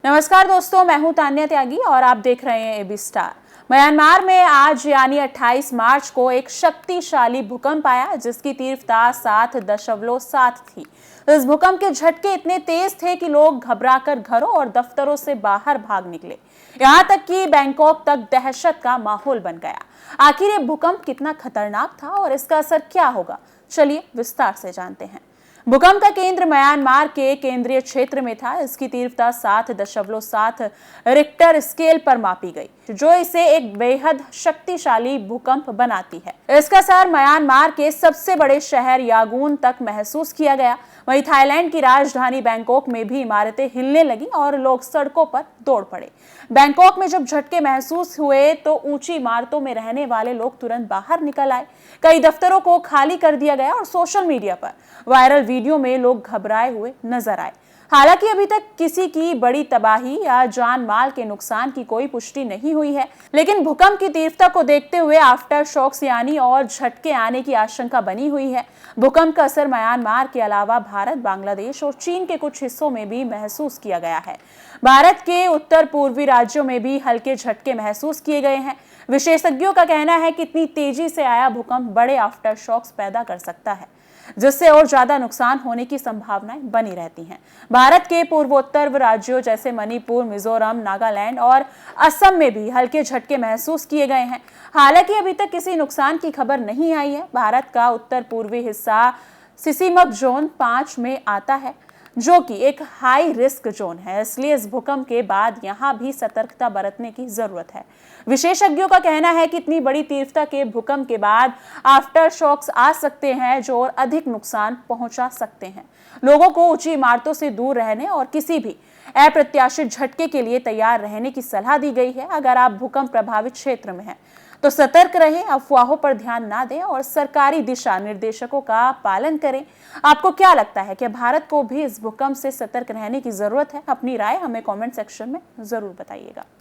नमस्कार दोस्तों, मैं हूं तान्या त्यागी और आप देख रहे हैं एबी स्टार। म्यांमार में आज यानी 28 मार्च को एक शक्तिशाली भूकंप आया जिसकी तीव्रता 7.7 थी। इस भूकंप के झटके इतने तेज थे कि लोग घबराकर घरों और दफ्तरों से बाहर भाग निकले। यहाँ तक कि बैंकॉक तक दहशत का माहौल बन गया। आखिर ये भूकंप कितना खतरनाक था और इसका असर क्या होगा, चलिए विस्तार से जानते हैं। भूकंप का केंद्र म्यांमार के केंद्रीय क्षेत्र में था। इसकी तीव्रता 7.7 रिक्टर स्केल पर मापी गई, जो इसे एक बेहद शक्तिशाली भूकंप बनाती है। इसका असर म्यांमार के सबसे बड़े शहर यांगून तक महसूस किया गया। वहीं थाईलैंड की राजधानी बैंकॉक में भी इमारतें हिलने लगी और लोग सड़कों पर दौड़ पड़े। बैंकॉक में जब झटके महसूस हुए तो ऊंची इमारतों में रहने वाले लोग तुरंत बाहर निकल आए। कई दफ्तरों को खाली कर दिया गया और सोशल मीडिया पर वायरल वीडियो में लोग घबराए हुए नजर आए। हालांकि अभी तक किसी की बड़ी तबाही या जान माल के नुकसान की कोई पुष्टि नहीं हुई है, लेकिन भूकंप की तीव्रता को देखते हुए आफ्टर शॉक्स यानी और झटके आने की आशंका बनी हुई है। भूकंप का असर म्यांमार के अलावा भारत, बांग्लादेश और चीन के कुछ हिस्सों में भी महसूस किया गया है। भारत के उत्तर पूर्वी राज्यों में भी हल्के झटके महसूस किए गए हैं। विशेषज्ञों का कहना है कि इतनी तेजी से आया भूकंप बड़े आफ्टर शॉक्स पैदा कर सकता है, जिससे और ज्यादा नुकसान होने की संभावनाएं बनी रहती हैं। भारत के पूर्वोत्तर राज्यों जैसे मणिपुर, मिजोरम, नागालैंड और असम में भी हल्के झटके महसूस किए गए हैं। हालांकि अभी तक किसी नुकसान की खबर नहीं आई है। भारत का उत्तर पूर्वी हिस्सा सिसिमक जोन 5 में आता है, जो कि एक हाई रिस्क जोन है, इसलिए इस भूकंप के बाद यहां भी सतर्कता बरतने की जरूरत है। विशेषज्ञों का कहना है कि इतनी बड़ी तीव्रता के भूकंप के बाद आफ्टर शॉक्स आ सकते हैं जो और अधिक नुकसान पहुंचा सकते हैं। लोगों को ऊंची इमारतों से दूर रहने और किसी भी अप्रत्याशित झटके के लिए तैयार रहने की सलाह दी गई है। अगर आप भूकंप प्रभावित क्षेत्र में हैं तो सतर्क रहें, अफवाहों पर ध्यान ना दें और सरकारी दिशा निर्देशों का पालन करें। आपको क्या लगता है कि भारत को भी इस भूकंप से सतर्क रहने की जरूरत है? अपनी राय हमें कमेंट सेक्शन में जरूर बताइएगा।